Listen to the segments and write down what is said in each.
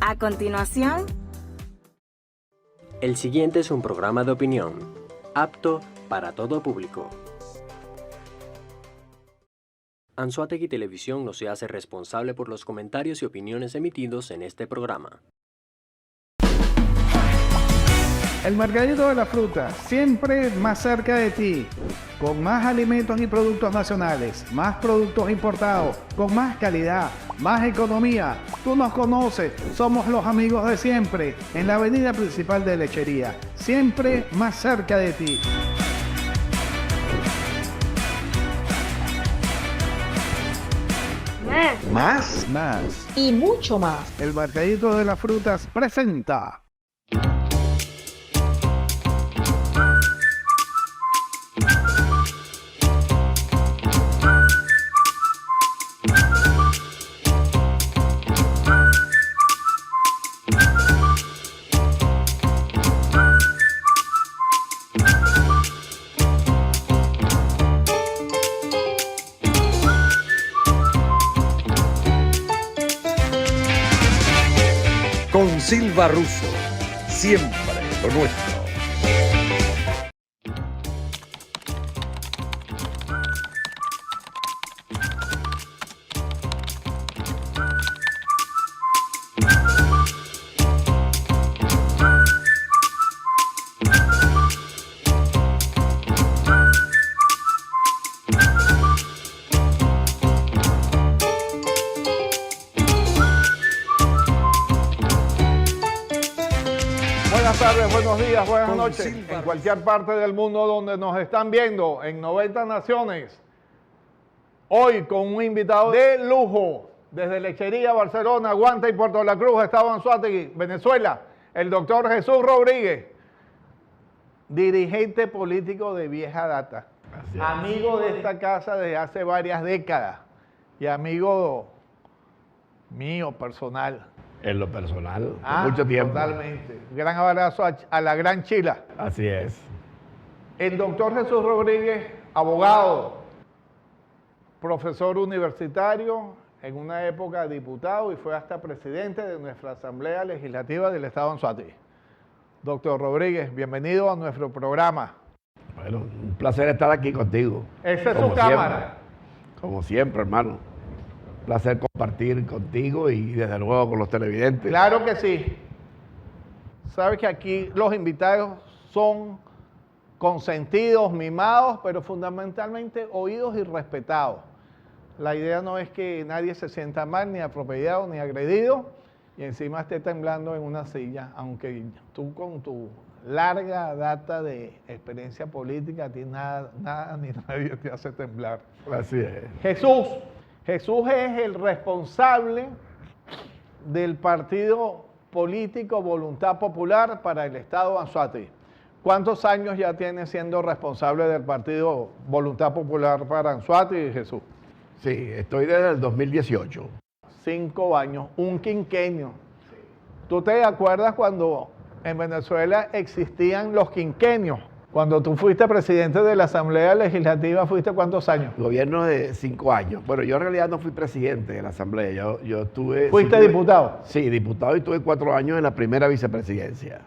A continuación, el siguiente es un programa de opinión, apto para todo público. Anzoátegui Televisión no se hace responsable por los comentarios y opiniones emitidos en este programa. El mercadito de la fruta, siempre más cerca de ti, con más alimentos y productos nacionales, más productos importados, con más calidad, más economía. Tú nos conoces, somos los amigos de siempre, en la avenida principal de Lechería, siempre más cerca de ti. Más. Y mucho más. El mercadito de las frutas presenta. Con Silva Russo, siempre lo nuestro. Buenas tardes, buenos días, buenas Con noches. Silva En cualquier parte del mundo donde nos están viendo, en 90 naciones. Hoy con un invitado de lujo, desde Lechería, Barcelona, Guanta y Puerto La Cruz, Estado Anzoátegui, Venezuela, el doctor Jesús Rodríguez, dirigente político de vieja data, amigo de esta casa desde hace varias décadas y amigo mío personal. En lo personal, mucho tiempo. Totalmente. Gran abrazo a la Gran Chila. Así es. El doctor Jesús Rodríguez, abogado, profesor universitario, en una época diputado y fue hasta presidente de nuestra Asamblea Legislativa del Estado Anzoátegui. Doctor Rodríguez, bienvenido a nuestro programa. Bueno, un placer estar aquí contigo. Esa es Como su siempre. cámara. Como siempre, hermano. Un placer compartir contigo y desde luego con los televidentes. Claro que sí. Sabes que aquí los invitados son consentidos, mimados, pero fundamentalmente oídos y respetados. La idea no es que nadie se sienta mal, ni atropellado, ni agredido, y encima esté temblando en una silla, aunque tú con tu larga data de experiencia política, a ti nada ni nadie te hace temblar. Así es. Jesús es el responsable del partido político Voluntad Popular para el Estado Anzoátegui. ¿Cuántos años ya tiene siendo responsable del partido Voluntad Popular para Anzoátegui, Jesús? Sí, estoy desde el 2018. 5 años, un quinquenio. ¿Tú te acuerdas cuando en Venezuela existían los quinquenios? Cuando tú fuiste presidente de la Asamblea Legislativa, ¿fuiste cuántos años? Gobierno de 5 años. Bueno, yo en realidad no fui presidente de la Asamblea. Yo estuve... ¿Fuiste diputado? Sí, diputado y tuve 4 años en la primera vicepresidencia.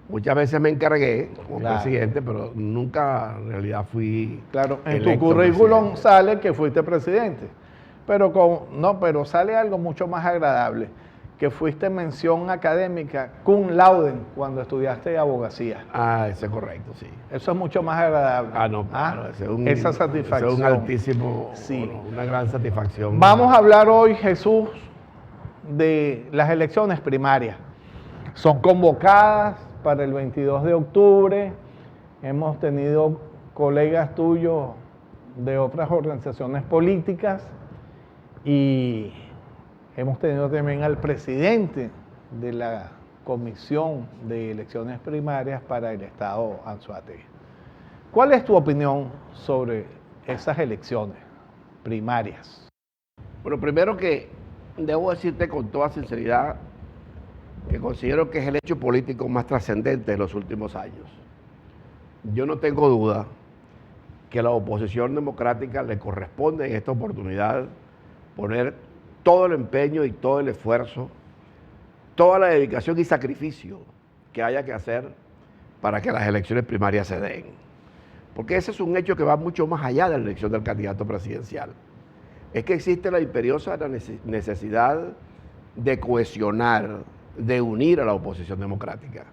Muchas veces me encargué como presidente, pero nunca en realidad fui. Claro, en tu electo currículum presidente. sale que fuiste presidente. Pero sale algo mucho más agradable, que fuiste mención académica cum laude cuando estudiaste abogacía. Ah, eso es correcto, sí. Eso es mucho más agradable. Ah, no, claro, ese es esa satisfacción. ese es un altísimo, Sí. una gran satisfacción. Vamos a hablar hoy, Jesús, de las elecciones primarias. Son convocadas para el 22 de octubre. Hemos tenido colegas tuyos de otras organizaciones políticas y hemos tenido también al presidente de la Comisión de Elecciones Primarias para el Estado Anzoátegui. ¿Cuál es tu opinión sobre esas elecciones primarias? Bueno, primero que debo decirte con toda sinceridad que considero que es el hecho político más trascendente de los últimos años. Yo no tengo duda que a la oposición democrática le corresponde en esta oportunidad poner todo el empeño y todo el esfuerzo, toda la dedicación y sacrificio que haya que hacer para que las elecciones primarias se den. Porque ese es un hecho que va mucho más allá de la elección del candidato presidencial. Es que existe la imperiosa necesidad de cohesionar, de unir a la oposición democrática.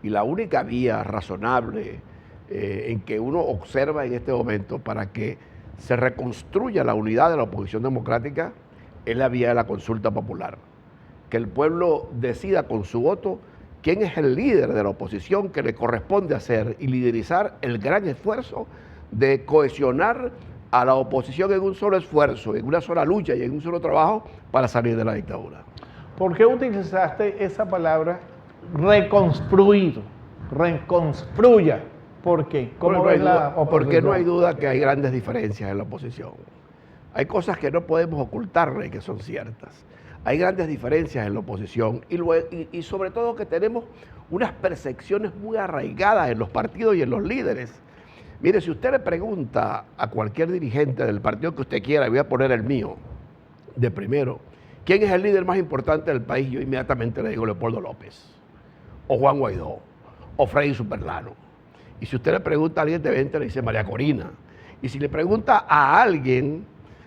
Y la única vía razonable en que uno observa en este momento para que se reconstruya la unidad de la oposición democrática es la vía de la consulta popular. Que el pueblo decida con su voto quién es el líder de la oposición que le corresponde hacer y liderizar el gran esfuerzo de cohesionar a la oposición en un solo esfuerzo, en una sola lucha y en un solo trabajo para salir de la dictadura. ¿Por qué utilizaste esa palabra reconstruir? Reconstruya. ¿Por qué? ¿Cómo ves la oposición? Porque no hay duda que hay grandes diferencias en la oposición. Hay cosas que no podemos ocultarle que son ciertas. Hay grandes diferencias en la oposición y sobre todo que tenemos unas percepciones muy arraigadas en los partidos y en los líderes. Mire, si usted le pregunta a cualquier dirigente del partido que usted quiera, voy a poner el mío, de primero, ¿quién es el líder más importante del país? Yo inmediatamente le digo Leopoldo López, o Juan Guaidó, o Freddy Superlano. Y si usted le pregunta a alguien de 20, le dice María Corina. Y si le pregunta a alguien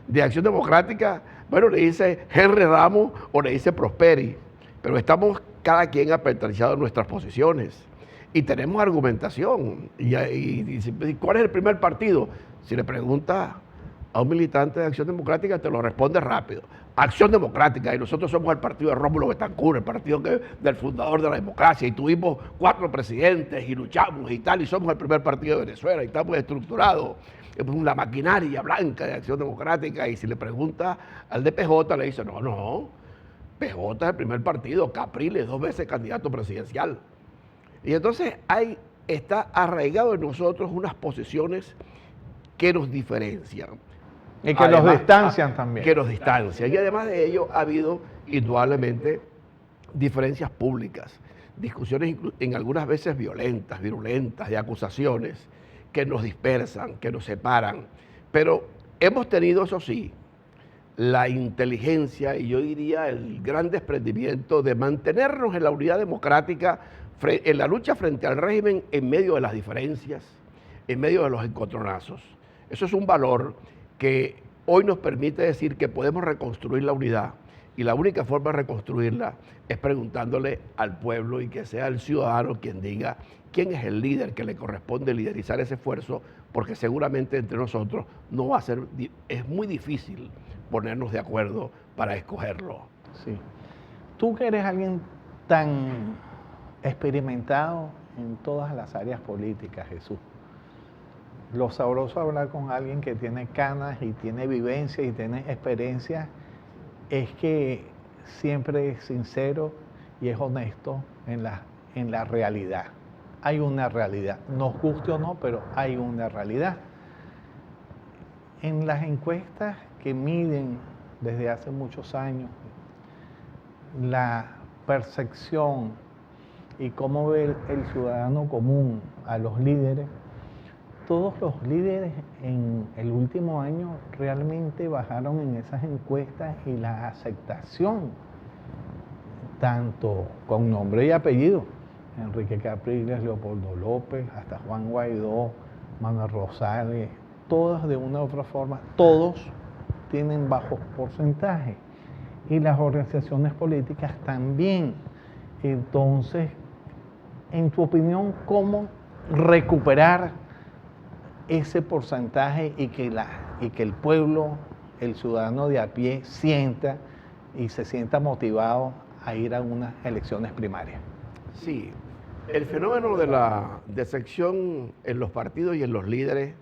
de Acción Democrática, bueno, le dice Henry Ramos o le dice Prosperi. Pero estamos cada quien apertalizado en nuestras posiciones. Y tenemos argumentación. Y ¿cuál es el primer partido? Si le pregunta a un militante de Acción Democrática, te lo responde rápido. Acción Democrática, y nosotros somos el partido de Rómulo Betancourt, el partido del fundador de la democracia, y tuvimos 4 presidentes, y luchamos y tal, y somos el primer partido de Venezuela, y estamos estructurados. Es la maquinaria blanca de Acción Democrática, y si le pregunta al de PJ, le dice, no, PJ es el primer partido, Capriles 2 veces candidato presidencial. Y entonces está arraigado en nosotros unas posiciones que nos diferencian. Y que además, los distancian también. Que nos distancian. Y además de ello ha habido indudablemente diferencias públicas, discusiones en algunas veces violentas, virulentas, de acusaciones que nos dispersan, que nos separan. Pero hemos tenido, eso sí, la inteligencia y yo diría el gran desprendimiento de mantenernos en la unidad democrática, en la lucha frente al régimen en medio de las diferencias, en medio de los encontronazos. Eso es un valor que hoy nos permite decir que podemos reconstruir la unidad y la única forma de reconstruirla es preguntándole al pueblo y que sea el ciudadano quien diga quién es el líder que le corresponde liderizar ese esfuerzo, porque seguramente entre nosotros no va a ser, es muy difícil ponernos de acuerdo para escogerlo. Sí. Tú que eres alguien tan experimentado en todas las áreas políticas, Jesús. Lo sabroso hablar con alguien que tiene canas y tiene vivencia y tiene experiencia es que siempre es sincero y es honesto en la realidad. Hay una realidad, nos guste o no, pero hay una realidad. En las encuestas que miden desde hace muchos años la percepción y cómo ve el ciudadano común a los líderes, todos los líderes en el último año realmente bajaron en esas encuestas y la aceptación, tanto con nombre y apellido, Enrique Capriles, Leopoldo López, hasta Juan Guaidó, Manuel Rosales, todas de una u otra forma, todos tienen bajos porcentajes y las organizaciones políticas también. Entonces, en tu opinión, ¿cómo recuperar ese porcentaje y que el pueblo, el ciudadano de a pie, sienta y se sienta motivado a ir a unas elecciones primarias? Sí, el fenómeno de la decepción en los partidos y en los líderes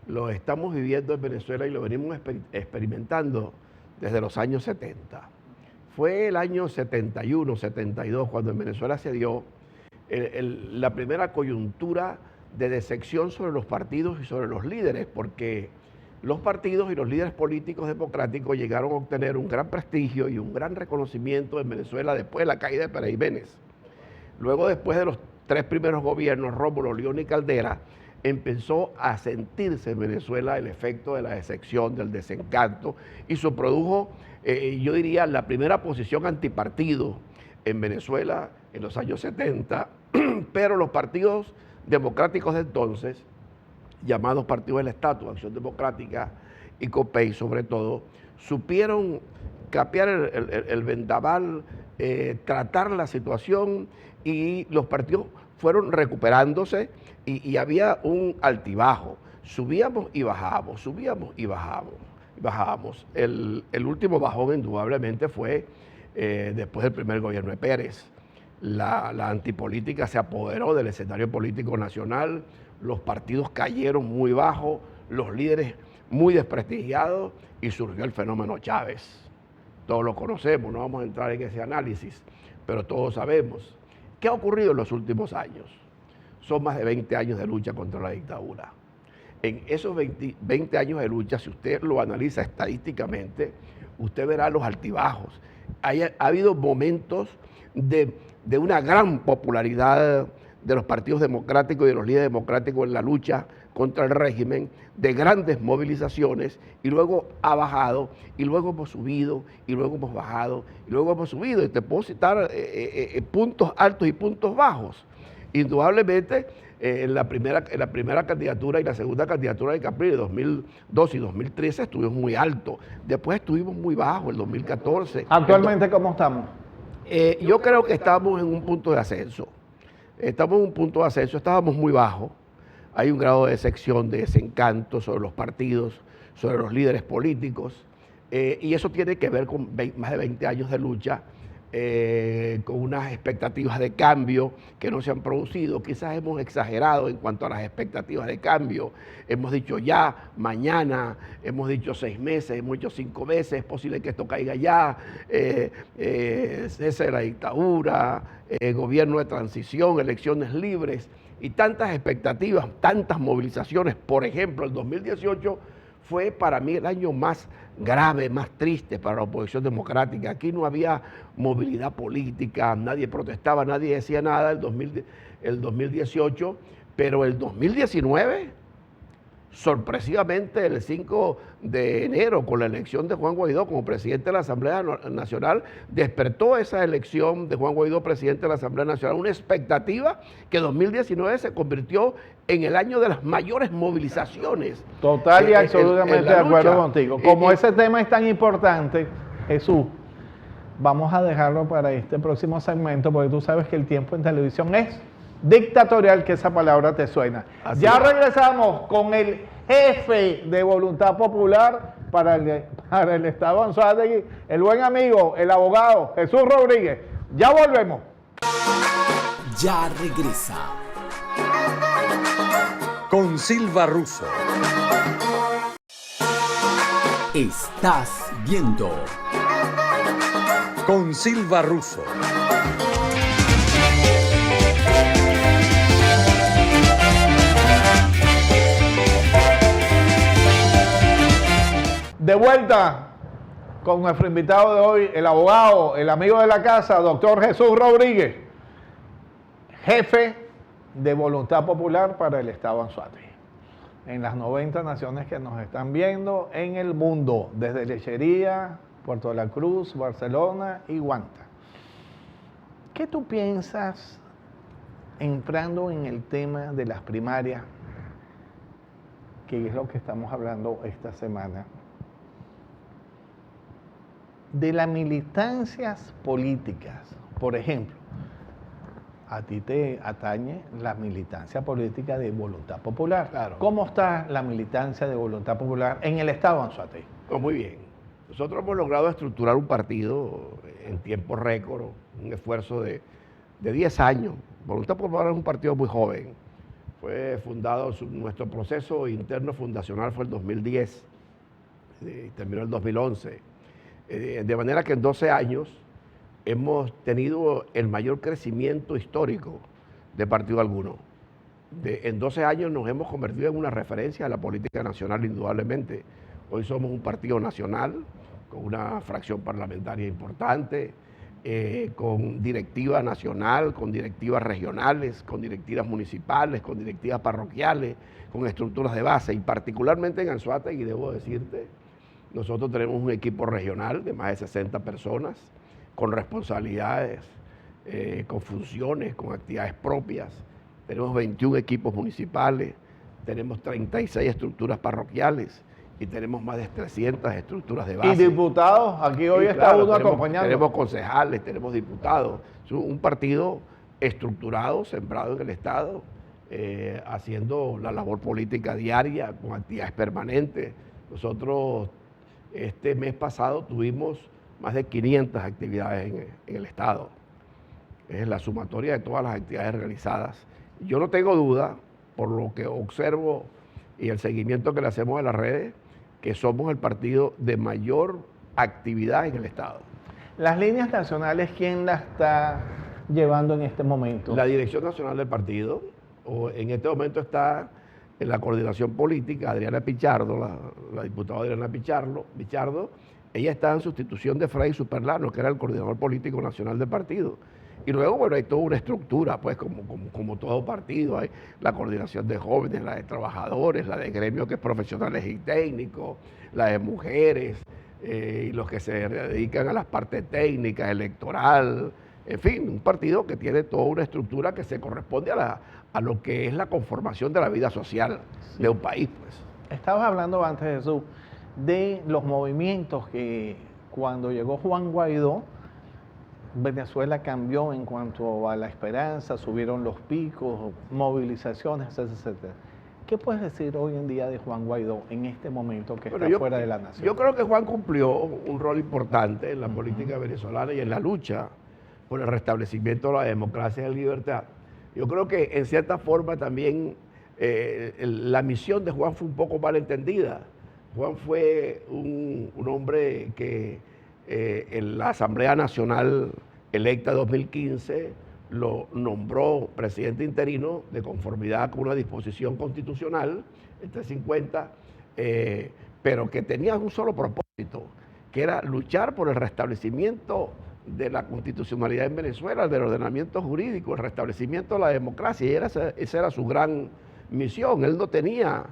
lo estamos viviendo en Venezuela y lo venimos experimentando desde los años 70. Fue el año 71, 72, cuando en Venezuela se dio la primera coyuntura de decepción sobre los partidos y sobre los líderes, porque los partidos y los líderes políticos democráticos llegaron a obtener un gran prestigio y un gran reconocimiento en Venezuela después de la caída de Pérez Jiménez. Luego, después de los 3 primeros gobiernos, Rómulo, León y Caldera, empezó a sentirse en Venezuela el efecto de la decepción, del desencanto, y se produjo, yo diría, la primera posición antipartido, en Venezuela en los años 70, pero los partidos democráticos de entonces, llamados Partidos del Estatus, Acción Democrática y COPEI sobre todo, supieron capear el vendaval, tratar la situación, y los partidos fueron recuperándose y había un altibajo. Subíamos y bajábamos, subíamos y bajábamos. El último bajón indudablemente fue después del primer gobierno de Pérez. La antipolítica se apoderó del escenario político nacional, los partidos cayeron muy bajo, los líderes muy desprestigiados, y surgió el fenómeno Chávez. Todos lo conocemos, no vamos a entrar en ese análisis, pero todos sabemos. ¿Qué ha ocurrido en los últimos años? Son más de 20 años de lucha contra la dictadura. En esos 20 años de lucha, si usted lo analiza estadísticamente, usted verá los altibajos. Ha habido momentos de una gran popularidad de los partidos democráticos y de los líderes democráticos en la lucha contra el régimen, de grandes movilizaciones, y luego ha bajado, y luego hemos subido, y luego hemos bajado, y luego hemos subido. Y te puedo citar puntos altos y puntos bajos. Indudablemente, en la primera candidatura y la segunda candidatura de Capriles, 2002 y 2013, estuvimos muy altos. Después estuvimos muy bajos, el 2014. ¿Actualmente cómo estamos? Yo creo que estamos en un punto de ascenso. Estamos en un punto de ascenso, estábamos muy bajos. Hay un grado de decepción, de desencanto sobre los partidos, sobre los líderes políticos, y eso tiene que ver con más de 20 años de lucha, con unas expectativas de cambio que no se han producido. Quizás hemos exagerado en cuanto a las expectativas de cambio. Hemos dicho ya, mañana, hemos dicho 6 meses, hemos dicho 5 meses, es posible que esto caiga ya, cese de la dictadura, gobierno de transición, elecciones libres, y tantas expectativas, tantas movilizaciones. Por ejemplo, el 2018 fue para mí el año más grave, más triste para la oposición democrática. Aquí no había movilidad política, nadie protestaba, nadie decía nada el 2018, pero el 2019, sorpresivamente el 5 de enero, con la elección de Juan Guaidó como presidente de la Asamblea Nacional, despertó esa elección de Juan Guaidó, presidente de la Asamblea Nacional, una expectativa que 2019 se convirtió en el año de las mayores movilizaciones. Total y absolutamente de acuerdo contigo. Como ese tema es tan importante, Jesús, vamos a dejarlo para este próximo segmento, porque tú sabes que el tiempo en televisión es dictatorial, que esa palabra te suena. Así ya es. Regresamos con el jefe de Voluntad Popular para el Estado Anzoátegui, el buen amigo, el abogado Jesús Rodríguez. Ya volvemos. Ya regresa. Con Silva Russo. Estás viendo Con Silva Russo. De vuelta con nuestro invitado de hoy, el abogado, el amigo de la casa, doctor Jesús Rodríguez, jefe de Voluntad Popular para el Estado Anzoátegui, en las 90 naciones que nos están viendo en el mundo, desde Lechería, Puerto La Cruz, Barcelona y Guanta. ¿Qué tú piensas, entrando en el tema de las primarias, que es lo que estamos hablando esta semana, de las militancias políticas? Por ejemplo, a ti te atañe la militancia política de Voluntad Popular. Claro. ¿Cómo está la militancia de Voluntad Popular en el Estado Anzoátegui? Pues muy bien. Nosotros hemos logrado estructurar un partido en tiempo récord, un esfuerzo de 10 años. Voluntad Popular es un partido muy joven. Fue fundado, nuestro proceso interno fundacional fue el 2010, terminó el 2011. De manera que en 12 años hemos tenido el mayor crecimiento histórico de partido alguno. En 12 años nos hemos convertido en una referencia a la política nacional, indudablemente. Hoy somos un partido nacional, con una fracción parlamentaria importante, con directiva nacional, con directivas regionales, con directivas municipales, con directivas parroquiales, con estructuras de base, y particularmente en Anzoátegui, debo decirte, nosotros tenemos un equipo regional de más de 60 personas, con responsabilidades con funciones, con actividades propias. Tenemos 21 equipos municipales, tenemos 36 estructuras parroquiales y tenemos más de 300 estructuras de base. ¿Y diputados? Aquí hoy Sí, está claro, uno tenemos, acompañando. tenemos concejales, tenemos diputados. Es un partido estructurado, sembrado en el Estado, haciendo la labor política diaria, con actividades permanentes. Nosotros este mes pasado tuvimos más de 500 actividades en el Estado. Es la sumatoria de todas las actividades realizadas. Yo no tengo duda, por lo que observo y el seguimiento que le hacemos a las redes, que somos el partido de mayor actividad en el Estado. Las líneas nacionales, ¿quién las está llevando en este momento? La dirección nacional del partido, en este momento está en la coordinación política Adriana Pichardo, la diputada Adriana Pichardo, ella está en sustitución de Fray Superlano, que era el coordinador político nacional del partido. Y luego, bueno, hay toda una estructura, pues como todo partido, hay la coordinación de jóvenes, la de trabajadores, la de gremios que es profesionales y técnicos, la de mujeres, y los que se dedican a las partes técnicas, electoral, en fin, un partido que tiene toda una estructura que se corresponde a lo que es la conformación de la vida social de un país, pues. Estabas hablando antes, Jesús, de los movimientos que cuando llegó Juan Guaidó, Venezuela cambió en cuanto a la esperanza, subieron los picos, movilizaciones, etcétera. ¿Qué puedes decir hoy en día de Juan Guaidó en este momento que está fuera de la nación? Yo creo que Juan cumplió un rol importante en la política venezolana y en la lucha por el restablecimiento de la democracia y la libertad. Yo creo que en cierta forma también la misión de Juan fue un poco mal entendida. Juan fue un hombre que en la Asamblea Nacional electa 2015 lo nombró presidente interino de conformidad con una disposición constitucional, el 350, pero que tenía un solo propósito, que era luchar por el restablecimiento de la constitucionalidad en Venezuela, del ordenamiento jurídico, el restablecimiento de la democracia, y esa era su gran misión. Él no tenía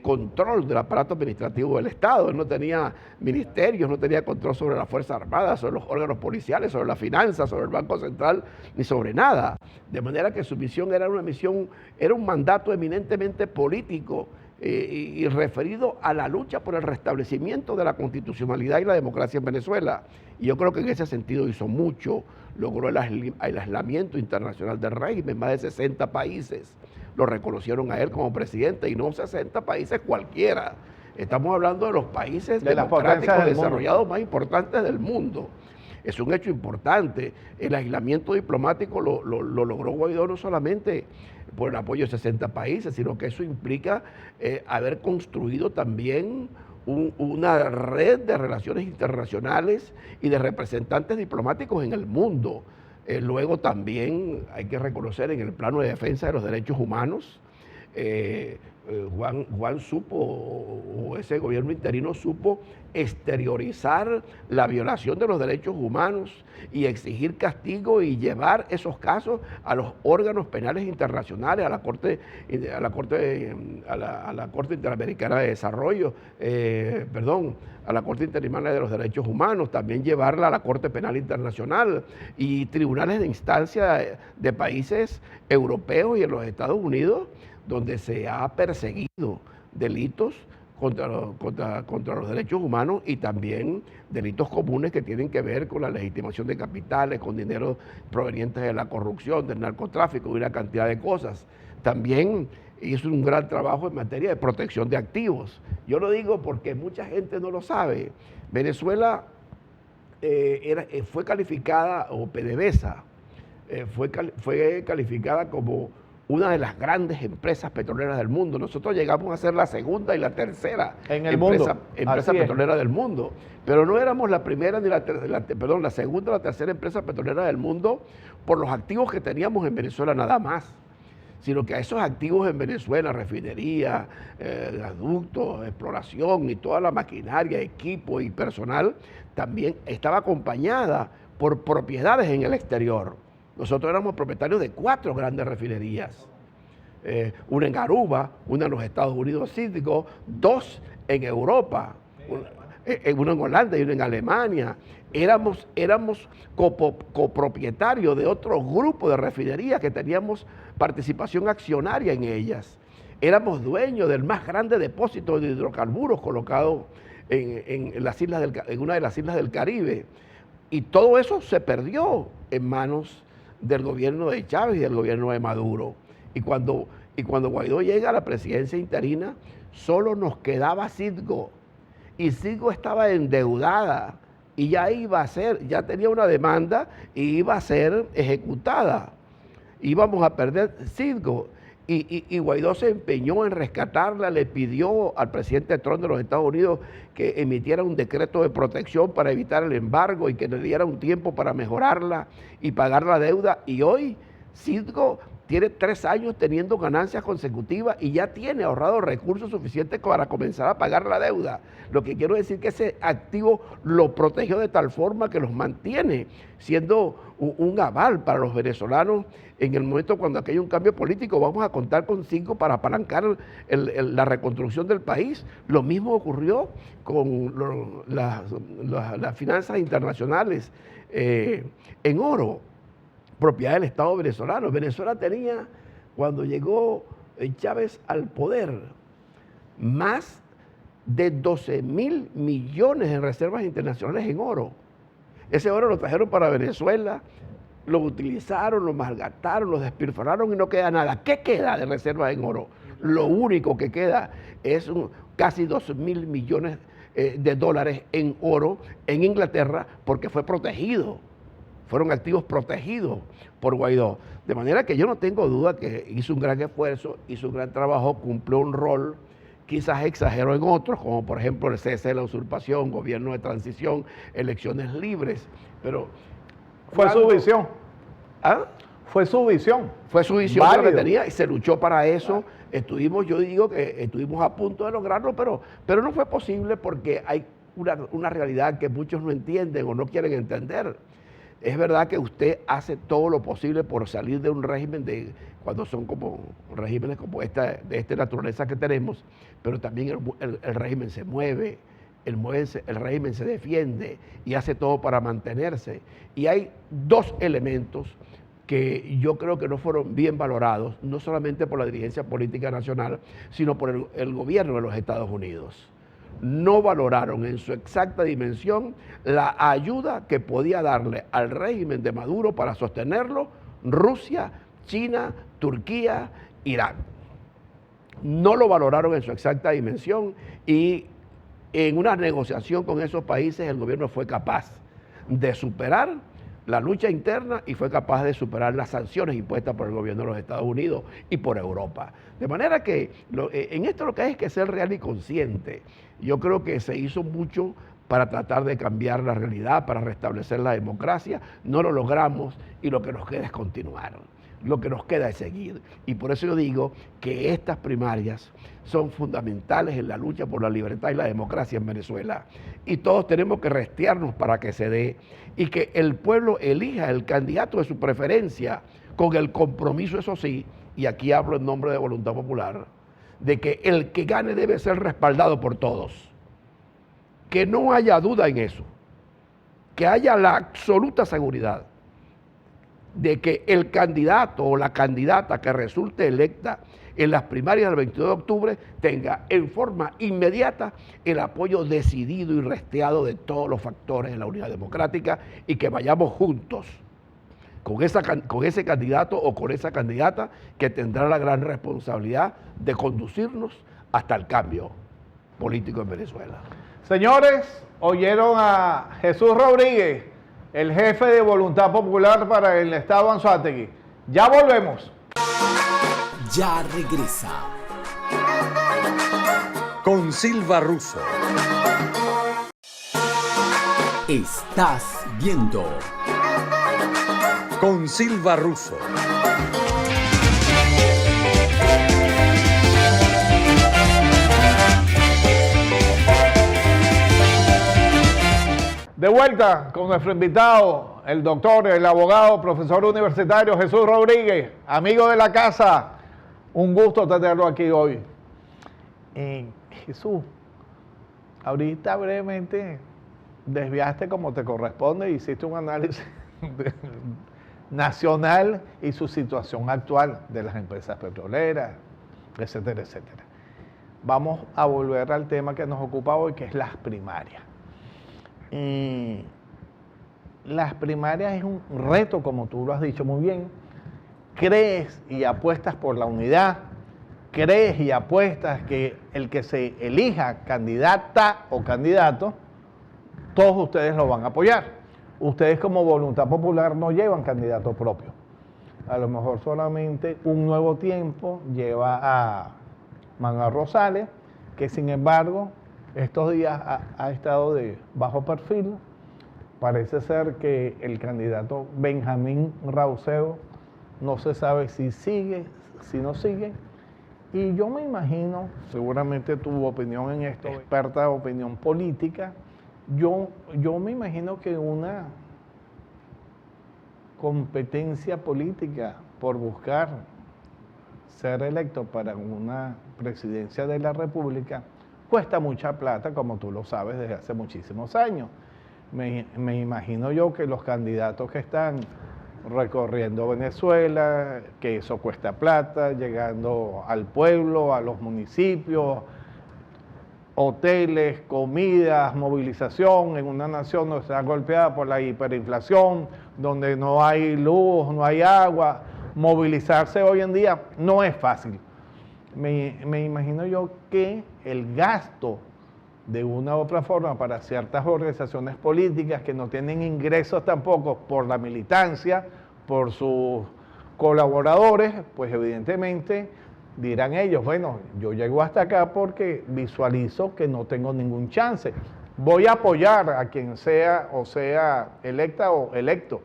control del aparato administrativo del Estado, él no tenía ministerios, no tenía control sobre las Fuerzas Armadas, sobre los órganos policiales, sobre las finanzas, sobre el Banco Central, ni sobre nada. De manera que su misión era un mandato eminentemente político y referido a la lucha por el restablecimiento de la constitucionalidad y la democracia en Venezuela. Y yo creo que en ese sentido hizo mucho, logró el aislamiento internacional del régimen, más de 60 países lo reconocieron a él como presidente, y no 60 países cualquiera. Estamos hablando de los países democráticos desarrollados más importantes del mundo. Es un hecho importante. El aislamiento diplomático lo logró Guaidó no solamente por el apoyo de 60 países, sino que eso implica haber construido también una red de relaciones internacionales y de representantes diplomáticos en el mundo. Luego también hay que reconocer en el plano de defensa de los derechos humanos, Juan supo, o ese gobierno interino supo exteriorizar la violación de los derechos humanos y exigir castigo y llevar esos casos a los órganos penales internacionales, a la Corte Interamericana de Desarrollo, a la Corte Interamericana de los Derechos Humanos, también llevarla a la Corte Penal Internacional y tribunales de instancia de países europeos y en los Estados Unidos, donde se ha perseguido delitos contra los derechos humanos y también delitos comunes que tienen que ver con la legitimación de capitales, con dinero provenientes de la corrupción, del narcotráfico y una cantidad de cosas. También hizo un gran trabajo en materia de protección de activos. Yo lo digo porque mucha gente no lo sabe. Venezuela fue calificada, o PDVSA, fue calificada como una de las grandes empresas petroleras del mundo. Nosotros llegamos a ser la segunda y la tercera empresa petrolera del mundo. Pero no éramos la primera ni la segunda o la tercera empresa petrolera del mundo por los activos que teníamos en Venezuela nada más, sino que a esos activos en Venezuela, refinería, gasoductos, exploración y toda la maquinaria, equipo y personal, también estaba acompañada por propiedades en el exterior. Nosotros éramos propietarios de 4 grandes refinerías, una en Aruba, una en los Estados Unidos cíticos, 2 en Europa, una en Holanda y una en Alemania. éramos copropietarios de otro grupo de refinerías que teníamos participación accionaria en ellas. Éramos dueños del más grande depósito de hidrocarburos colocado en una de las islas del Caribe. Y todo eso se perdió en manos del gobierno de Chávez y del gobierno de Maduro. Y cuando Guaidó llega a la presidencia interina, solo nos quedaba Citgo. Y Citgo estaba endeudada y ya tenía una demanda y iba a ser ejecutada. Íbamos a perder Citgo. Y Guaidó se empeñó en rescatarla, le pidió al presidente Trump de los Estados Unidos que emitiera un decreto de protección para evitar el embargo y que le diera un tiempo para mejorarla y pagar la deuda. Y hoy Citgo tiene 3 años teniendo ganancias consecutivas y ya tiene ahorrado recursos suficientes para comenzar a pagar la deuda. Lo que quiero decir que ese activo lo protegió de tal forma que los mantiene siendo un aval para los venezolanos. En el momento cuando aquí hay un cambio político, vamos a contar con Citgo para apalancar la reconstrucción del país. Lo mismo ocurrió con las finanzas internacionales en oro, propiedad del Estado venezolano. Venezuela tenía, cuando llegó Chávez al poder, más de 12.000 millones en reservas internacionales en oro. Ese oro lo trajeron para Venezuela, lo utilizaron, lo malgastaron, lo despilfarraron y no queda nada. ¿Qué queda de reservas en oro? Lo único que queda es casi 2.000 millones de dólares en oro en Inglaterra porque fue protegido. Fueron activos protegidos por Guaidó. De manera que yo no tengo duda que hizo un gran esfuerzo, hizo un gran trabajo, cumplió un rol, quizás exageró en otros, como por ejemplo el cese de la usurpación, gobierno de transición, elecciones libres, pero... Fue su visión. ¿Ah? Fue su visión. Fue su visión Válido. que tenía y se luchó para eso. Yo digo que estuvimos a punto de lograrlo, pero no fue posible porque hay una realidad que muchos no entienden o no quieren entender. Es verdad que usted hace todo lo posible por salir de un régimen cuando son como regímenes como de esta naturaleza que tenemos, pero también el régimen se mueve, el régimen se defiende y hace todo para mantenerse. Y hay 2 elementos que yo creo que no fueron bien valorados, no solamente por la dirigencia política nacional, sino por el gobierno de los Estados Unidos. No valoraron en su exacta dimensión la ayuda que podía darle al régimen de Maduro para sostenerlo Rusia, China, Turquía, Irán. No lo valoraron en su exacta dimensión y en una negociación con esos países el gobierno fue capaz de superar la lucha interna y fue capaz de superar las sanciones impuestas por el gobierno de los Estados Unidos y por Europa. De manera que en esto lo que hay es que ser real y consciente. Yo creo que se hizo mucho para tratar de cambiar la realidad, para restablecer la democracia. No lo logramos y lo que nos queda es continuar. Lo que nos queda es seguir. Y por eso yo digo que estas primarias son fundamentales en la lucha por la libertad y la democracia en Venezuela. Y todos tenemos que restearnos para que se dé y que el pueblo elija el candidato de su preferencia con el compromiso, eso sí, y aquí hablo en nombre de Voluntad Popular, de que el que gane debe ser respaldado por todos. Que no haya duda en eso. Que haya la absoluta seguridad de que el candidato o la candidata que resulte electa en las primarias del 22 de octubre tenga en forma inmediata el apoyo decidido y resteado de todos los factores de la unidad democrática y que vayamos juntos con ese candidato o con esa candidata que tendrá la gran responsabilidad de conducirnos hasta el cambio político en Venezuela. Señores, oyeron a Jesús Rodríguez, el jefe de Voluntad Popular para el Estado Anzoátegui. Ya volvemos. Ya regresa. Con Silva Russo. Estás viendo Con Silva Russo. De vuelta con nuestro invitado, el doctor, el abogado, profesor universitario Jesús Rodríguez, amigo de la casa. Un gusto tenerlo aquí hoy. Jesús, ahorita brevemente desviaste como te corresponde, hiciste un análisis nacional y su situación actual de las empresas petroleras, etcétera, etcétera. Vamos a volver al tema que nos ocupa hoy, que es las primarias. Las primarias es un reto, como tú lo has dicho muy bien. Crees y apuestas por la unidad, crees y apuestas que el que se elija candidata o candidato, todos ustedes lo van a apoyar. Ustedes como Voluntad Popular no llevan candidato propio. A lo mejor solamente Un Nuevo Tiempo lleva a Manuel Rosales, que sin embargo estos días ha estado de bajo perfil. Parece ser que el candidato Benjamín Rauseo no se sabe si sigue, si no sigue. Y yo me imagino, seguramente tu opinión en esto, experta opinión política, yo me imagino que una competencia política por buscar ser electo para una presidencia de la República cuesta mucha plata, como tú lo sabes desde hace muchísimos años. Me imagino yo que los candidatos que están recorriendo Venezuela, que eso cuesta plata, llegando al pueblo, a los municipios, hoteles, comidas, movilización en una nación donde está golpeada por la hiperinflación, donde no hay luz, no hay agua. Movilizarse hoy en día no es fácil. Me imagino yo que el gasto de una u otra forma para ciertas organizaciones políticas que no tienen ingresos tampoco por la militancia, por sus colaboradores, pues evidentemente dirán ellos, bueno, yo llego hasta acá porque visualizo que no tengo ningún chance. Voy a apoyar a quien sea o sea electa o electo,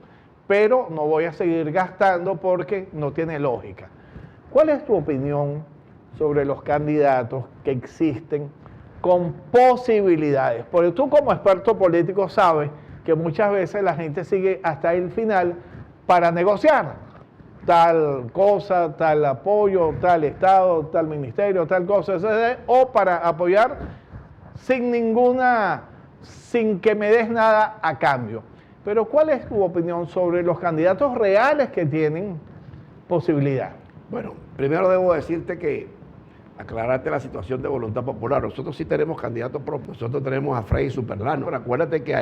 pero no voy a seguir gastando porque no tiene lógica. ¿Cuál es tu opinión sobre los candidatos que existen con posibilidades? Porque tú como experto político sabes que muchas veces la gente sigue hasta el final para negociar tal cosa, tal apoyo, tal estado, tal ministerio, tal cosa, etc., o para apoyar sin que me des nada a cambio. Pero ¿cuál es tu opinión sobre los candidatos reales que tienen posibilidad? Bueno, primero debo decirte que aclararte la situación de Voluntad Popular. Nosotros sí tenemos candidatos propios. Nosotros tenemos a Freddy Superlano. Pero acuérdate que a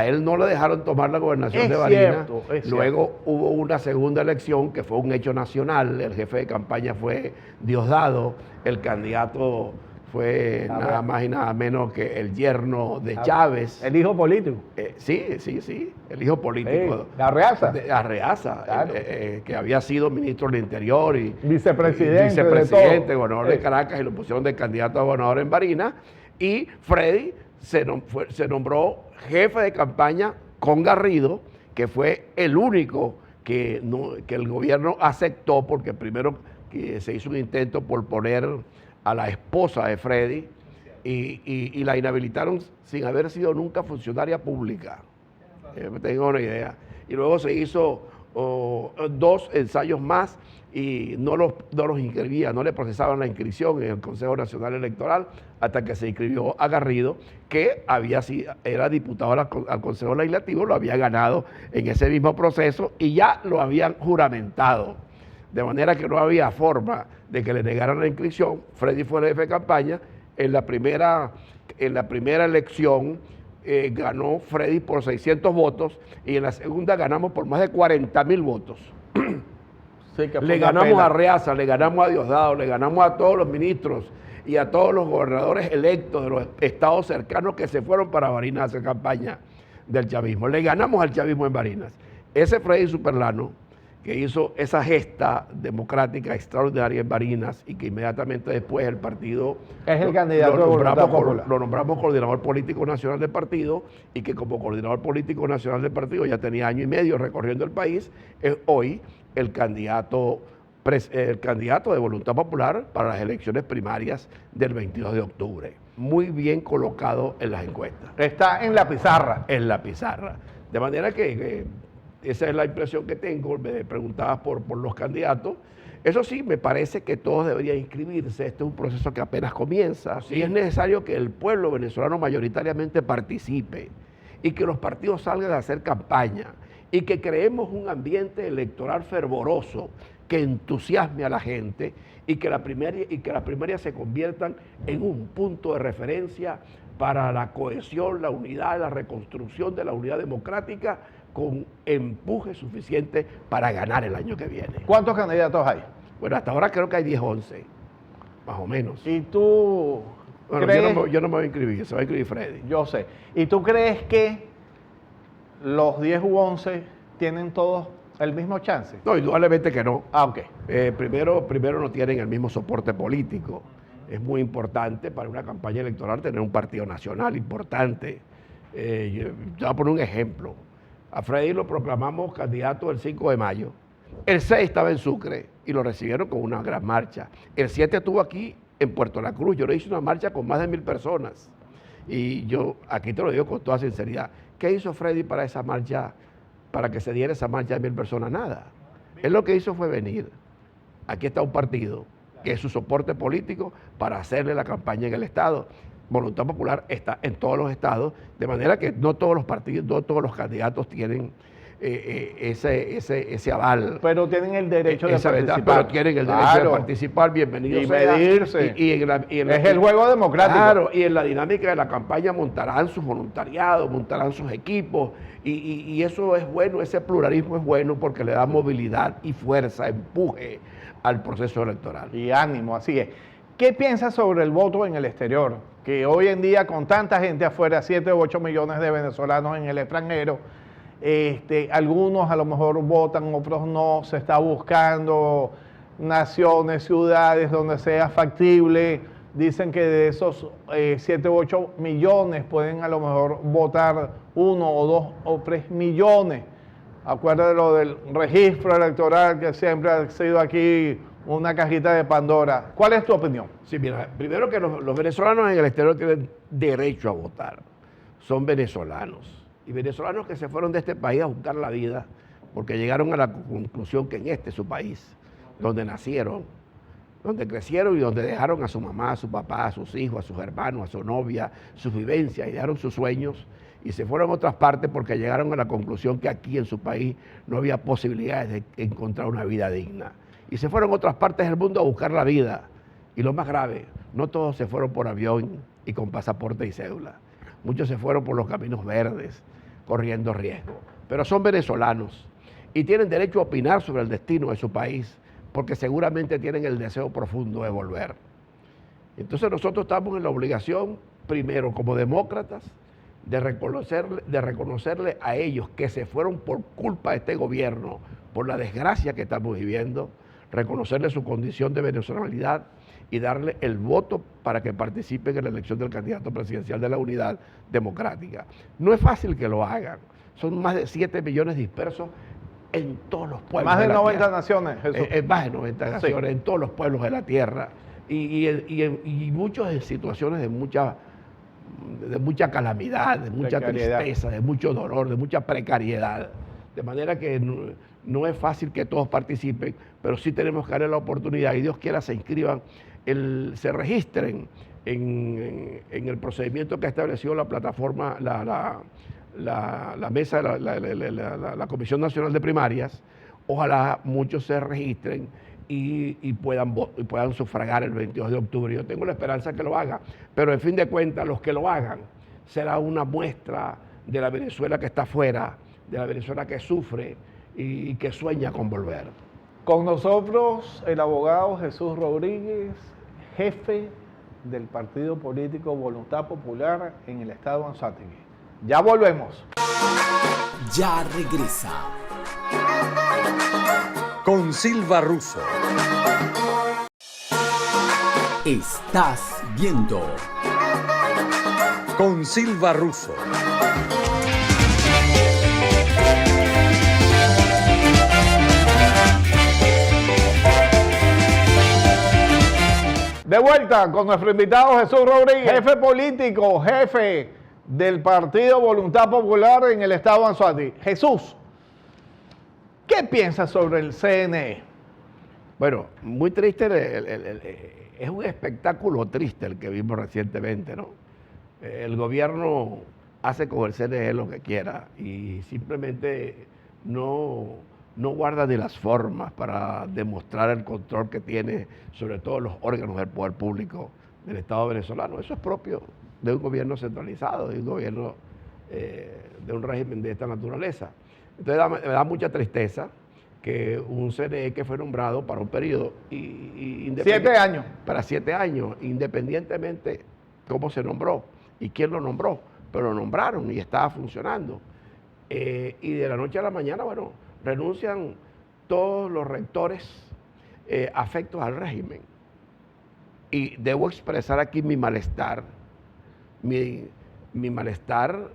él no le dejaron tomar la gobernación de Barinas. Luego hubo una segunda elección que fue un hecho nacional. El jefe de campaña fue Diosdado. El candidato fue nada más y nada menos que el yerno de Chávez. El hijo político. Sí, el hijo político. Sí, Arreaza. Arreaza, claro. Que había sido ministro del Interior y vicepresidente, gobernador de Caracas, y lo pusieron de candidato a gobernador en Barinas. Y Freddy se nombró jefe de campaña con Garrido, que fue el único que el gobierno aceptó, porque primero que se hizo un intento por poner a la esposa de Freddy y la inhabilitaron sin haber sido nunca funcionaria pública. Tengo una idea. Y luego se hizo 2 ensayos más y no los inscribía, no le procesaban la inscripción en el Consejo Nacional Electoral hasta que se inscribió a Garrido, que era diputado al Consejo Legislativo, lo había ganado en ese mismo proceso y ya lo habían juramentado. De manera que no había forma de que le negaran la inscripción. Freddy fue el jefe de campaña. En la primera elección ganó Freddy por 600 votos y en la segunda ganamos por más de 40.000 votos. Sí, le ganamos a Arreaza, le ganamos a Diosdado, le ganamos a todos los ministros y a todos los gobernadores electos de los estados cercanos que se fueron para Barinas a hacer campaña del chavismo. Le ganamos al chavismo en Barinas. Ese Freddy Superlano, que hizo esa gesta democrática extraordinaria en Barinas y que inmediatamente después el partido es el candidato lo nombramos coordinador político nacional del partido, y que como coordinador político nacional del partido ya tenía año y medio recorriendo el país, es hoy el candidato de Voluntad Popular para las elecciones primarias del 22 de octubre. Muy bien colocado en las encuestas. Está en la pizarra. En la pizarra. De manera que esa es la impresión que tengo. Me preguntabas por los candidatos. Eso sí, me parece que todos deberían inscribirse. Este es un proceso que apenas comienza. Sí. Y es necesario que el pueblo venezolano mayoritariamente participe. y que los partidos salgan a hacer campaña y que creemos un ambiente electoral fervoroso que entusiasme a la gente y que las primarias se conviertan en un punto de referencia para la cohesión, la unidad, la reconstrucción de la unidad democrática con empuje suficiente para ganar el año que viene. ¿Cuántos candidatos hay? Bueno, hasta ahora creo que hay 10, 11, más o menos. ¿Y tú Bueno, crees? yo no me voy a inscribir, se va a inscribir Freddy. Yo sé. ¿Y tú crees que los 10 u 11 tienen todos el mismo chance? No, indudablemente que no. Ah, ok. Primero no tienen el mismo soporte político. Es muy importante para una campaña electoral tener un partido nacional importante. Yo voy a poner un ejemplo. A Freddy lo proclamamos candidato el 5 de mayo. El 6 estaba en Sucre y lo recibieron con una gran marcha. El 7 estuvo aquí en Puerto La Cruz. Yo le hice una marcha con más de 1000 personas. Y yo aquí te lo digo con toda sinceridad. ¿Qué hizo Freddy para esa marcha, para que se diera esa marcha de 1000 personas? Nada. Él lo que hizo fue venir. Aquí está un partido que es su soporte político para hacerle la campaña en el Estado. Voluntad Popular está en todos los estados, de manera que no todos los partidos, no todos los candidatos tienen ese aval. Pero tienen el derecho de Esa participar. verdad, pero tienen el derecho Claro. de participar, bienvenido Y sea. medirse. Es Es el juego democrático. Claro, y en la dinámica de la campaña montarán sus voluntariados, montarán sus equipos, y eso es bueno, ese pluralismo es bueno porque le da movilidad y fuerza, empuje al proceso electoral. Y ánimo, así es. ¿Qué piensas sobre el voto en el exterior? Que hoy en día, con tanta gente afuera, 7 u 8 millones de venezolanos en el extranjero, algunos a lo mejor votan, otros no, se está buscando naciones, ciudades donde sea factible. Dicen que de esos 7 u 8 millones pueden a lo mejor votar 1 o 2 o 3 millones. Acuérdate lo del registro electoral que siempre ha sido aquí una cajita de Pandora. ¿Cuál es tu opinión? Sí, mira, primero que los venezolanos en el exterior tienen derecho a votar. Son venezolanos. Y venezolanos que se fueron de este país a buscar la vida porque llegaron a la conclusión que en este es su país, donde nacieron, donde crecieron y donde dejaron a su mamá, a su papá, a sus hijos, a sus hermanos, a su novia, sus vivencias y dejaron sus sueños y se fueron a otras partes porque llegaron a la conclusión que aquí en su país no había posibilidades de encontrar una vida digna. Y se fueron a otras partes del mundo a buscar la vida. Y lo más grave, no todos se fueron por avión y con pasaporte y cédula. Muchos se fueron por los caminos verdes, corriendo riesgo. Pero son venezolanos y tienen derecho a opinar sobre el destino de su país porque seguramente tienen el deseo profundo de volver. Entonces nosotros estamos en la obligación, primero como demócratas, de reconocerle a ellos que se fueron por culpa de este gobierno, por la desgracia que estamos viviendo, reconocerle su condición de venezolanidad y darle el voto para que participen en la elección del candidato presidencial de la Unidad Democrática. No es fácil que lo hagan. Son más de 7 millones dispersos en todos los pueblos. Más de la 90 tierra. naciones, Jesús. Más de 90 naciones, Sí. en todos los pueblos de la tierra. Y muchos en situaciones de mucha calamidad, de mucha Precariedad. tristeza, de mucho dolor, de mucha precariedad. De manera que no es fácil que todos participen, pero sí tenemos que darle la oportunidad y Dios quiera se inscriban, se registren en el procedimiento que ha establecido la plataforma, la mesa, la Comisión Nacional de Primarias. Ojalá muchos se registren y puedan sufragar el 22 de octubre. Yo tengo la esperanza que lo hagan, pero en fin de cuentas, los que lo hagan será una muestra de la Venezuela que está afuera, de la Venezuela que sufre y que sueña con volver. Con nosotros el abogado Jesús Rodríguez, jefe del partido político Voluntad Popular en el estado de Anzoátegui. Ya volvemos. Ya regresa. Con Silva Russo. Estás viendo Con Silva Russo. De vuelta con nuestro invitado Jesús Rodríguez, jefe político, jefe del partido Voluntad Popular en el estado de Anzoátegui. Jesús, ¿qué piensas sobre el CNE? Bueno, muy triste, es un espectáculo triste el que vimos recientemente, ¿no? El gobierno hace con el CNE lo que quiera y simplemente no guarda ni las formas para demostrar el control que tiene sobre todos los órganos del poder público del Estado venezolano. Eso es propio de un gobierno centralizado, de un gobierno, de un régimen de esta naturaleza. Entonces me da mucha tristeza que un CNE que fue nombrado para un periodo 7 años. Para 7 años, independientemente cómo se nombró y quién lo nombró, pero lo nombraron y estaba funcionando. Y de la noche a la mañana, bueno, renuncian todos los rectores afectos al régimen. Y debo expresar aquí mi malestar, mi malestar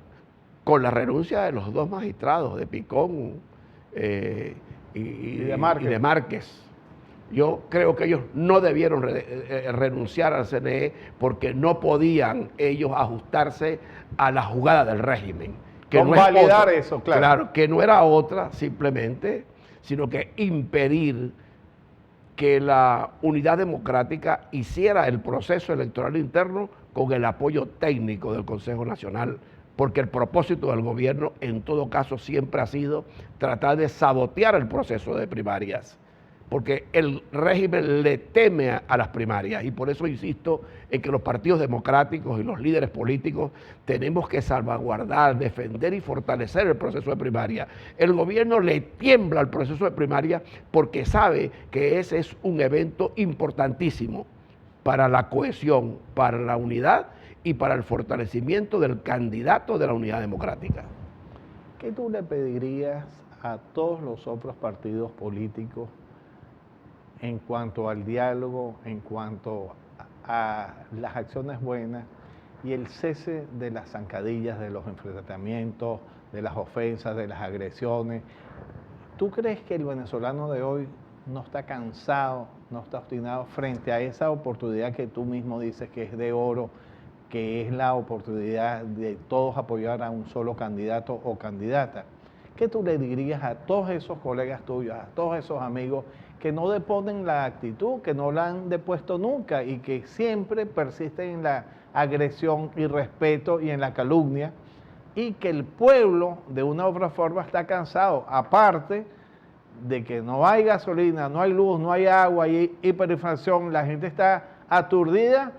con la renuncia de los 2 magistrados, de Picón y de Márquez. Yo creo que ellos no debieron renunciar al CNE porque no podían ellos ajustarse a la jugada del régimen. Que Convalidar eso, claro. Claro, que no era otra simplemente, sino que impedir que la unidad democrática hiciera el proceso electoral interno con el apoyo técnico del Consejo Nacional, porque el propósito del gobierno en todo caso siempre ha sido tratar de sabotear el proceso de primarias, porque el régimen le teme a las primarias y por eso insisto en que los partidos democráticos y los líderes políticos tenemos que salvaguardar, defender y fortalecer el proceso de primaria. El gobierno le tiembla al proceso de primaria porque sabe que ese es un evento importantísimo para la cohesión, para la unidad y para el fortalecimiento del candidato de la unidad democrática. ¿Qué tú le pedirías a todos los otros partidos políticos en cuanto al diálogo, en cuanto a las acciones buenas y el cese de las zancadillas, de los enfrentamientos, de las ofensas, de las agresiones? ¿Tú crees que el venezolano de hoy no está cansado, no está obstinado frente a esa oportunidad que tú mismo dices que es de oro, que es la oportunidad de todos apoyar a un solo candidato o candidata? ¿Qué tú le dirías a todos esos colegas tuyos, a todos esos amigos que no deponen la actitud, que no la han depuesto nunca y que siempre persisten en la agresión, irrespeto y en la calumnia, y que el pueblo de una u otra forma está cansado, aparte de que no hay gasolina, no hay luz, no hay agua, hay hiperinflación, la gente está aturdida,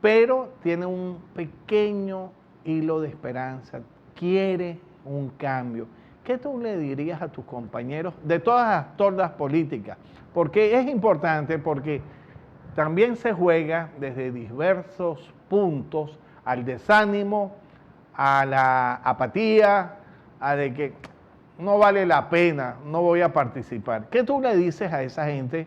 pero tiene un pequeño hilo de esperanza, quiere un cambio? ¿Qué tú le dirías a tus compañeros de todas las tordas políticas? Porque es importante, porque también se juega desde diversos puntos al desánimo, a la apatía, a de que no vale la pena, no voy a participar. ¿Qué tú le dices a esa gente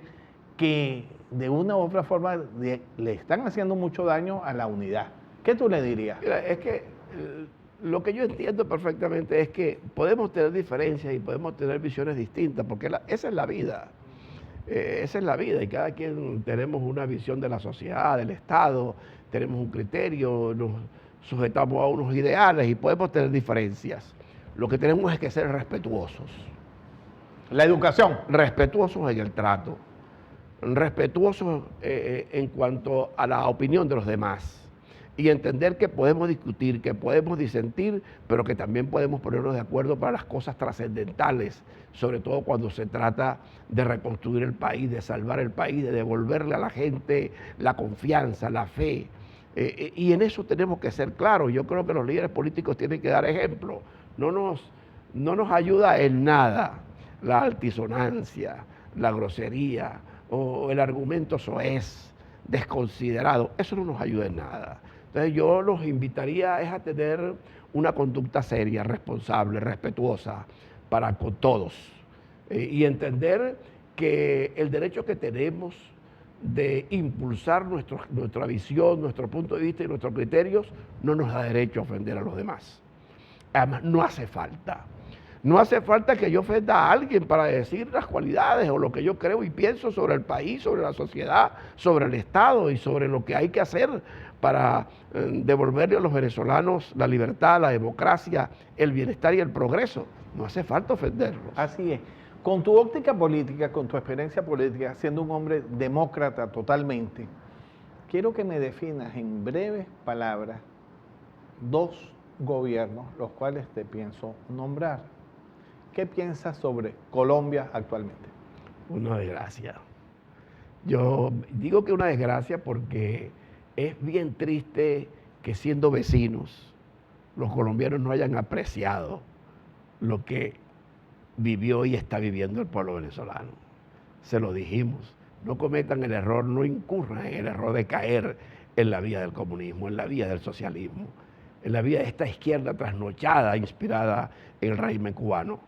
que de una u otra forma le están haciendo mucho daño a la unidad? ¿Qué tú le dirías? Mira, es que lo que yo entiendo perfectamente es que podemos tener diferencias y podemos tener visiones distintas, porque esa es la vida. Esa es la vida y cada quien tenemos una visión de la sociedad, del Estado, tenemos un criterio, nos sujetamos a unos ideales y podemos tener diferencias. Lo que tenemos es que ser respetuosos. La educación. Respetuosos en el trato, respetuosos en cuanto a la opinión de los demás y entender que podemos discutir, que podemos disentir, pero que también podemos ponernos de acuerdo para las cosas trascendentales, sobre todo cuando se trata de reconstruir el país, de salvar el país, de devolverle a la gente la confianza, la fe. Y en eso tenemos que ser claros. Yo creo que los líderes políticos tienen que dar ejemplo. No nos ayuda en nada la altisonancia, la grosería o el argumento soez, desconsiderado. Eso no nos ayuda en nada. Entonces yo los invitaría es a tener una conducta seria, responsable, respetuosa con todos y entender que el derecho que tenemos de impulsar nuestra visión, nuestro punto de vista y nuestros criterios no nos da derecho a ofender a los demás. Además, no hace falta. No hace falta que yo ofenda a alguien para decir las cualidades o lo que yo creo y pienso sobre el país, sobre la sociedad, sobre el Estado y sobre lo que hay que hacer para devolverle a los venezolanos la libertad, la democracia, el bienestar y el progreso. No hace falta ofenderlos. Así es. Con tu óptica política, con tu experiencia política, siendo un hombre demócrata totalmente, quiero que me definas en breves palabras 2 gobiernos, los cuales te pienso nombrar. ¿Qué piensas sobre Colombia actualmente? Una desgracia. Yo digo que una desgracia porque es bien triste que siendo vecinos, los colombianos no hayan apreciado lo que vivió y está viviendo el pueblo venezolano. Se lo dijimos, no cometan el error, no incurran en el error de caer en la vía del comunismo, en la vía del socialismo, en la vía de esta izquierda trasnochada, inspirada en el régimen cubano.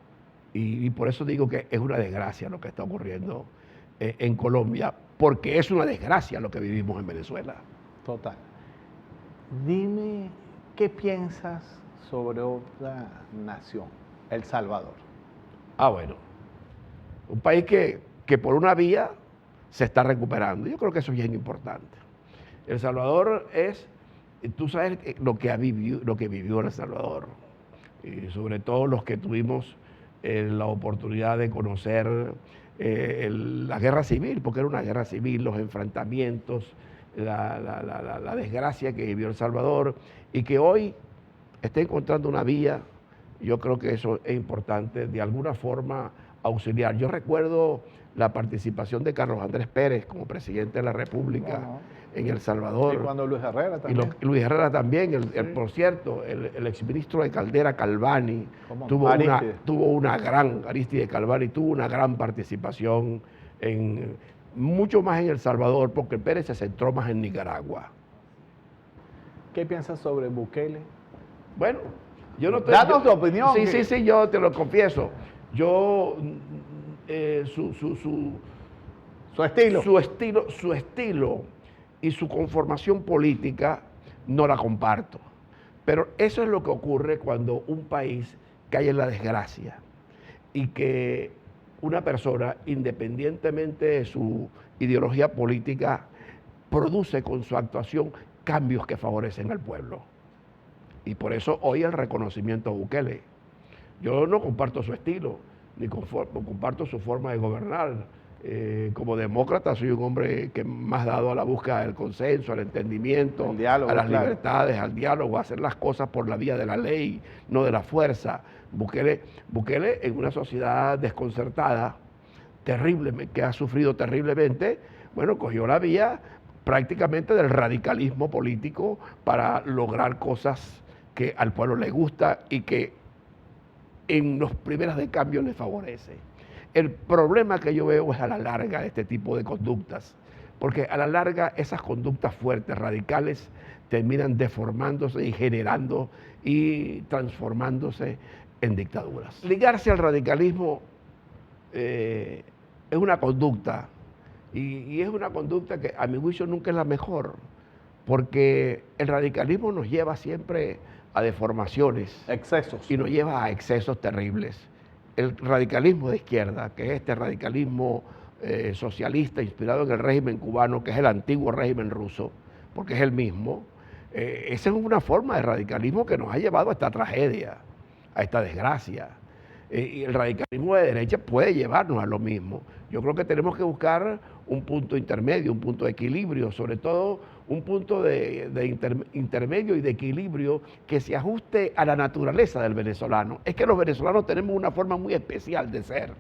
Y por eso digo que es una desgracia lo que está ocurriendo en Colombia, porque es una desgracia lo que vivimos en Venezuela. Total. Dime, ¿qué piensas sobre otra nación, El Salvador? Bueno, un país que por una vía se está recuperando. Yo creo que eso es bien importante. El Salvador es, tú sabes lo que vivió El Salvador, y sobre todo los que tuvimos la oportunidad de conocer la guerra civil, porque era una guerra civil, los enfrentamientos, la desgracia que vivió El Salvador, y que hoy está encontrando una vía. Yo creo que eso es importante, de alguna forma auxiliar. Yo recuerdo la participación de Carlos Andrés Pérez como presidente de la República en El Salvador. Y cuando Luis Herrera también. Y Luis Herrera también, Sí. por cierto, el exministro de Caldera, Calvani, Aristide Calvani, tuvo una gran participación, mucho más en El Salvador, porque Pérez se centró más en Nicaragua. ¿Qué piensas sobre Bukele? Bueno, yo no Danos tu opinión. Sí, yo te lo confieso. Yo, Su estilo. su estilo y su conformación política no la comparto. Pero eso es lo que ocurre cuando un país cae en la desgracia y que una persona, independientemente de su ideología política, produce con su actuación cambios que favorecen al pueblo. Y por eso hoy el reconocimiento a Bukele. Yo no comparto su estilo, ni comparto su forma de gobernar. Como demócrata soy un hombre que más dado a la búsqueda del consenso, al entendimiento, el diálogo, a las claro. libertades, al diálogo, a hacer las cosas por la vía de la ley, no de la fuerza. Bukele en una sociedad desconcertada, terrible, que ha sufrido terriblemente, bueno, cogió la vía prácticamente del radicalismo político para lograr cosas que al pueblo le gusta y que en los primeros de cambio le favorece. El problema que yo veo es a la larga de este tipo de conductas, porque a la larga esas conductas fuertes, radicales, terminan deformándose y generando y transformándose en dictaduras. Ligarse al radicalismo es una conducta, y es una conducta que a mi juicio nunca es la mejor, porque el radicalismo nos lleva siempre a deformaciones. Excesos. Y nos lleva a excesos terribles. El radicalismo de izquierda, que es este radicalismo socialista inspirado en el régimen cubano, que es el antiguo régimen ruso, porque es el mismo, esa es una forma de radicalismo que nos ha llevado a esta tragedia, a esta desgracia. Y el radicalismo de derecha puede llevarnos a lo mismo. Yo creo que tenemos que buscar un punto intermedio, un punto de equilibrio, sobre todo un punto de intermedio y de equilibrio que se ajuste a la naturaleza del venezolano. Es que los venezolanos tenemos una forma muy especial de ser.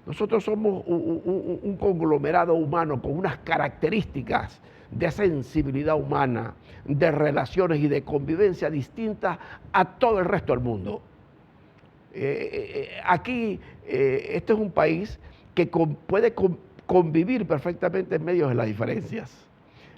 Nosotros somos un conglomerado humano con unas características de sensibilidad humana, de relaciones y de convivencia distintas a todo el resto del mundo. Aquí, este es un país que puede convivir perfectamente en medio de las diferencias.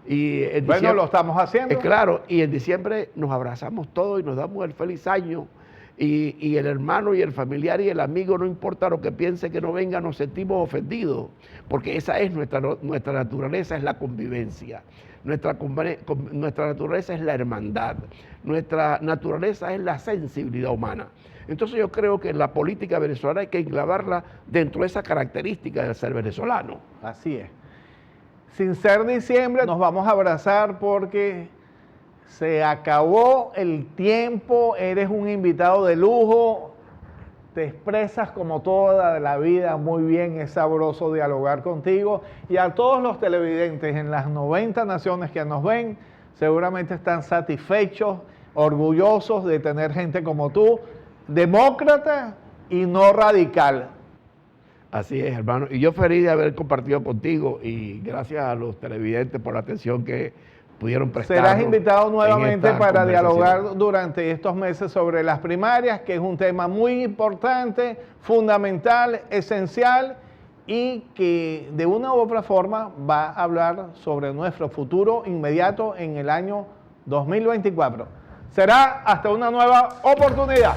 Y en bueno, lo estamos haciendo. Claro, y en diciembre nos abrazamos todos y nos damos el feliz año. Y el hermano y el familiar y el amigo, no importa lo que piense que no venga, nos sentimos ofendidos, porque esa es nuestra naturaleza, es la convivencia. Nuestra naturaleza es la hermandad. Nuestra naturaleza es la sensibilidad humana. Entonces yo creo que la política venezolana hay que enclavarla dentro de esa característica del ser venezolano. Así es. Sin ser diciembre, nos vamos a abrazar porque se acabó el tiempo, eres un invitado de lujo, te expresas como toda la vida muy bien, es sabroso dialogar contigo. Y a todos los televidentes en las 90 naciones que nos ven, seguramente están satisfechos orgullosos de tener gente como tú, demócrata y no radical. Así es, hermano. Y yo feliz de haber compartido contigo y gracias a los televidentes por la atención que pudieron prestar. Serás invitado nuevamente para dialogar durante estos meses sobre las primarias, que es un tema muy importante, fundamental, esencial y que de una u otra forma va a hablar sobre nuestro futuro inmediato en el año 2024. Será hasta una nueva oportunidad.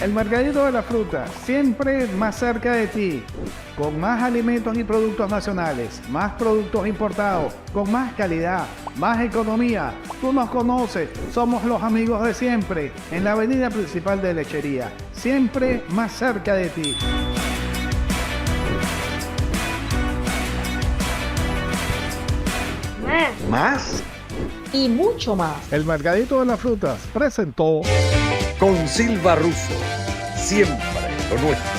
El Mercadito de la Fruta, siempre más cerca de ti, con más alimentos y productos nacionales, más productos importados, con más calidad, más economía. Tú nos conoces, somos los amigos de siempre, en la avenida principal de Lechería, siempre más cerca de ti. Más y mucho más. El Mercadito de las Frutas presentó Con Silva Russo, siempre lo nuestro.